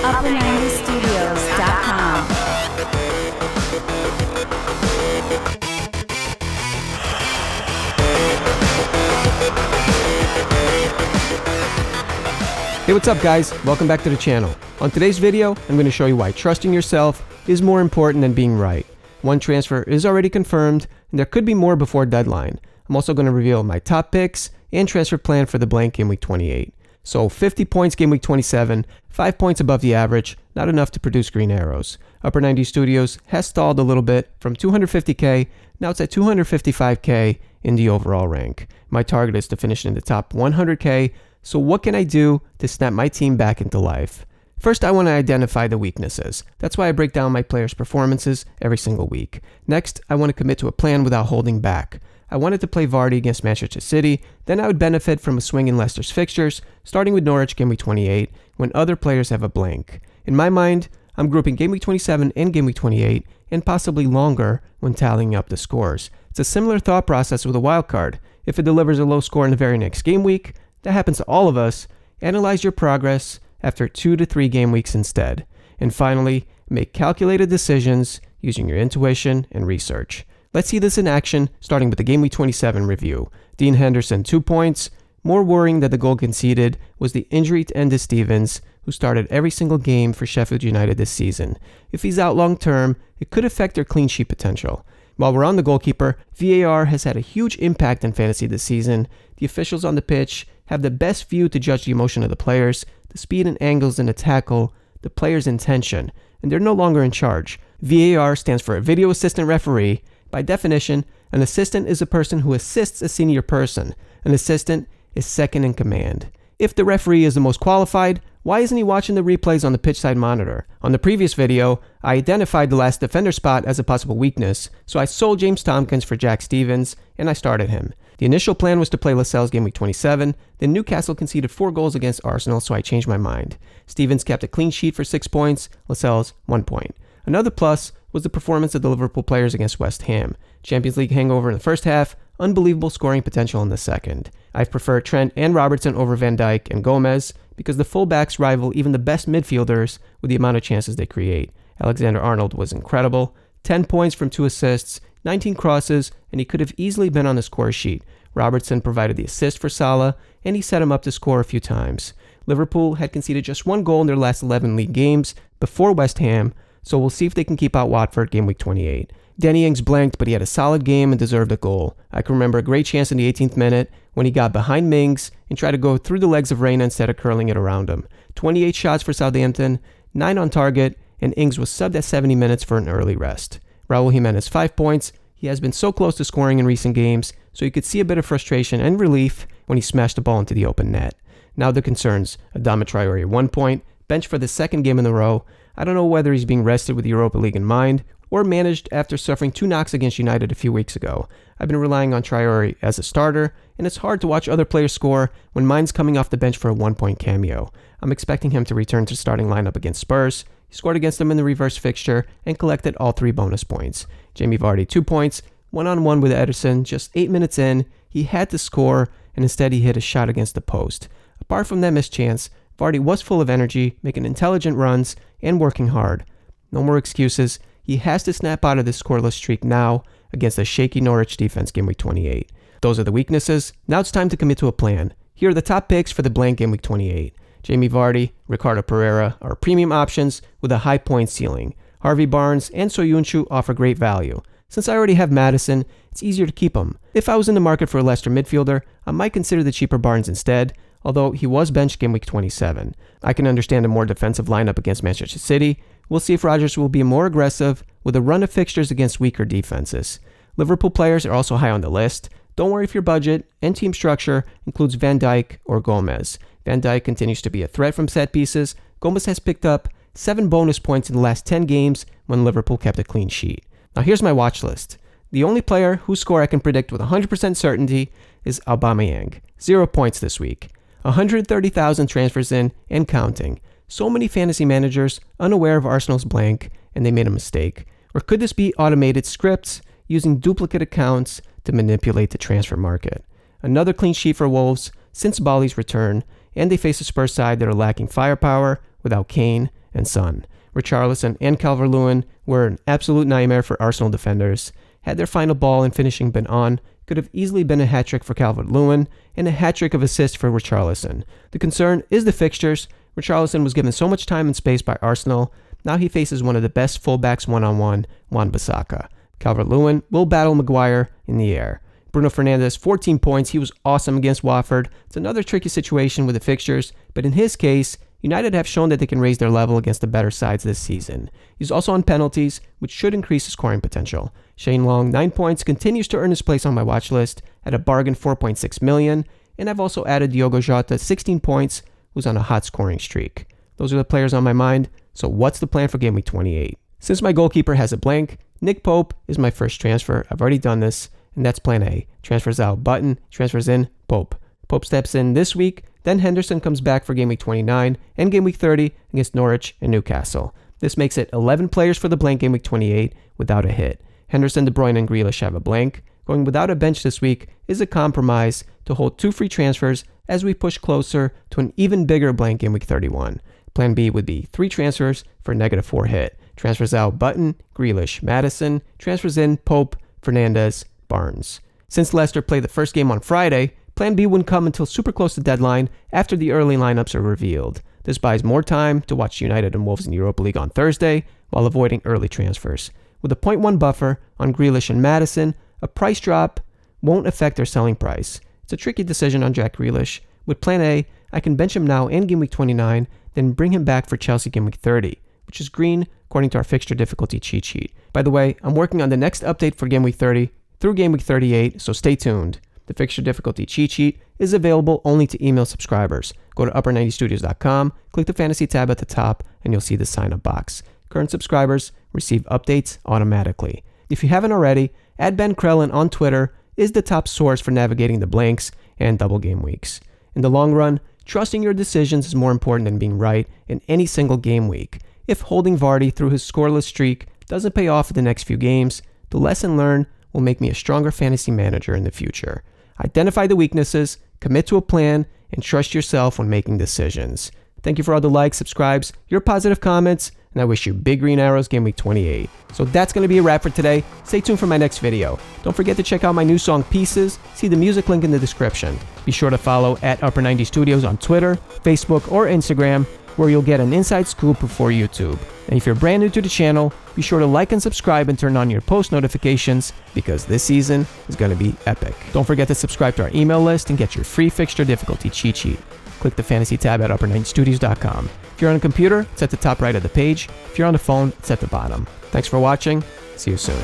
Upper90studios.com. Hey, what's up guys? Welcome back to the channel. On today's video, I'm going to show you why trusting yourself is more important than being right. One transfer is already confirmed, and there could be more before deadline. I'm also going to reveal my top picks and transfer plan for the blank Game Week 28. So 50 points Game Week 27, 5 points above the average, not enough to produce green arrows. Upper 90 Studios has stalled a little bit from 250k, now it's at 255k in the overall rank. My target is to finish in the top 100k, so what can I do to snap my team back into life? First, I want to identify the weaknesses. That's why I break down my players' performances every single week. Next, I want to commit to a plan without holding back. I wanted to play Vardy against Manchester City, then I would benefit from a swing in Leicester's fixtures, starting with Norwich Game Week 28, when other players have a blank. In my mind, I'm grouping Game Week 27 and Game Week 28, and possibly longer when tallying up the scores. It's a similar thought process with a wildcard. If it delivers a low score in the very next game week, that happens to all of us, analyze your progress after 2 to 3 game weeks instead. And finally, make calculated decisions using your intuition and research. Let's see this in action, starting with the Game Week 27 review. Dean Henderson, 2 points. More worrying that the goal conceded was the injury to Enda Stevens, who started every single game for Sheffield United this season. If he's out long term, it could affect their clean sheet potential. While we're on the goalkeeper, VAR has had a huge impact in fantasy this season. The officials on the pitch have the best view to judge the emotion of the players, the speed and angles in the tackle, the player's intention, and they're no longer in charge. VAR stands for a video assistant referee. By definition, an assistant is a person who assists a senior person. An assistant is second in command. If the referee is the most qualified, why isn't he watching the replays on the pitch side monitor? On the previous video, I identified the last defender spot as a possible weakness, so I sold James Tompkins for Jack Stevens, and I started him. The initial plan was to play Lascelles Game Week 27, then Newcastle conceded 4 goals against Arsenal, so I changed my mind. Stevens kept a clean sheet for 6 points, Lascelles 1 point. Another plus was the performance of the Liverpool players against West Ham. Champions League hangover in the first half, unbelievable scoring potential in the second. I've preferred Trent and Robertson over Van Dijk and Gomez because the fullbacks rival even the best midfielders with the amount of chances they create. Alexander-Arnold was incredible, 10 points from 2 assists, 19 crosses, and he could have easily been on the score sheet. Robertson provided the assist for Salah, and he set him up to score a few times. Liverpool had conceded just 1 goal in their last 11 league games before West Ham, so we'll see if they can keep out Watford Game Week 28. Danny Ings blanked, but he had a solid game and deserved a goal. I can remember a great chance in the 18th minute when he got behind Mings and tried to go through the legs of Reina instead of curling it around him. 28 shots for Southampton, 9 on target, and Ings was subbed at 70 minutes for an early rest. Raul Jimenez, 5 points. He has been so close to scoring in recent games, so you could see a bit of frustration and relief when he smashed the ball into the open net. Now the concerns. Adama Traore, 1 point, benched for the second game in a row. I don't know whether he's being rested with the Europa League in mind, or managed after suffering 2 knocks against United a few weeks ago. I've been relying on Traore as a starter, and it's hard to watch other players score when mine's coming off the bench for a 1-point cameo. I'm expecting him to return to starting lineup against Spurs. He scored against them in the reverse fixture and collected all 3 bonus points. Jamie Vardy, 2 points, 1-on-1 with Ederson, just 8 minutes in. He had to score, and instead he hit a shot against the post. Apart from that missed chance, Vardy was full of energy, making intelligent runs, and working hard. No more excuses. He has to snap out of this scoreless streak now against a shaky Norwich defense Game Week 28. Those are the weaknesses. Now it's time to commit to a plan. Here are the top picks for the blank Game Week 28. Jamie Vardy, Ricardo Pereira are premium options with a high point ceiling. Harvey Barnes and Soyuncu offer great value. Since I already have Madison, it's easier to keep him. If I was in the market for a Leicester midfielder, I might consider the cheaper Barnes instead, although he was benched Game Week 27. I can understand a more defensive lineup against Manchester City. We'll see if Rodgers will be more aggressive with a run of fixtures against weaker defenses. Liverpool players are also high on the list. Don't worry if your budget and team structure includes Van Dijk or Gomez. Van Dijk continues to be a threat from set pieces. Gomez has picked up 7 bonus points in the last 10 games when Liverpool kept a clean sheet. Now here's my watch list. The only player whose score I can predict with 100% certainty is Aubameyang. 0 points this week. 130,000 transfers in and counting. So many fantasy managers unaware of Arsenal's blank and they made a mistake. Or could this be automated scripts using duplicate accounts to manipulate the transfer market? Another clean sheet for Wolves since Bali's return, and they face a Spurs side that are lacking firepower without Kane and Son. Richarlison and Calvert-Lewin were an absolute nightmare for Arsenal defenders. Had their final ball and finishing been on, could have easily been a hat-trick for Calvert-Lewin and a hat-trick of assists for Richarlison. The concern is the fixtures. Richarlison was given so much time and space by Arsenal. Now he faces one of the best fullbacks one-on-one, Wan-Bissaka. Calvert-Lewin will battle Maguire in the air. Bruno Fernandes, 14 points. He was awesome against Watford. It's another tricky situation with the fixtures, but in his case, United have shown that they can raise their level against the better sides this season. He's also on penalties, which should increase his scoring potential. Shane Long, 9 points, continues to earn his place on my watch list at a bargain $4.6 million, and I've also added Diogo Jota, 16 points, who's on a hot scoring streak. Those are the players on my mind, so what's the plan for Game Week 28? Since my goalkeeper has a blank, Nick Pope is my first transfer. I've already done this, and that's plan A. Transfers out, Button, transfers in, Pope. Pope steps in this week, then Henderson comes back for Game Week 29 and Game Week 30 against Norwich and Newcastle. This makes it 11 players for the blank Game Week 28 without a hit. Henderson, De Bruyne, and Grealish have a blank. Going without a bench this week is a compromise to hold 2 free transfers as we push closer to an even bigger blank Game Week 31. Plan B would be 3 transfers for a -4 hit. Transfers out, Button, Grealish, Maddison. Transfers in, Pope, Fernandes, Barnes. Since Leicester played the first game on Friday, Plan B wouldn't come until super close to deadline after the early lineups are revealed. This buys more time to watch United and Wolves in the Europa League on Thursday while avoiding early transfers. With a 0.1 buffer on Grealish and Maddison, a price drop won't affect their selling price. It's a tricky decision on Jack Grealish. With Plan A, I can bench him now in Game Week 29, then bring him back for Chelsea Game Week 30, which is green according to our fixture difficulty cheat sheet. By the way, I'm working on the next update for Game Week 30 through Game Week 38, so stay tuned. The fixture difficulty cheat sheet is available only to email subscribers. Go to upper90studios.com, click the fantasy tab at the top, and you'll see the sign up box. Current subscribers receive updates automatically. If you haven't already, @Ben_Krellin on Twitter is the top source for navigating the blanks and double game weeks. In the long run, trusting your decisions is more important than being right in any single game week. If holding Vardy through his scoreless streak doesn't pay off in the next few games, the lesson learned will make me a stronger fantasy manager in the future. Identify the weaknesses, commit to a plan, and trust yourself when making decisions. Thank you for all the likes, subscribes, your positive comments, and I wish you big green arrows Game Week 28. So that's going to be a wrap for today. Stay tuned for my next video. Don't forget to check out my new song Pieces. See the music link in the description. Be sure to follow @Upper90Studios on Twitter, Facebook, or Instagram, where you'll get an inside scoop before YouTube. And if you're brand new to the channel, be sure to like and subscribe and turn on your post notifications because this season is going to be epic. Don't forget to subscribe to our email list and get your free fixture difficulty cheat sheet. Click the fantasy tab at upper90studios.com. If you're on a computer, it's at the top right of the page. If you're on the phone, it's at the bottom. Thanks for watching. See you soon.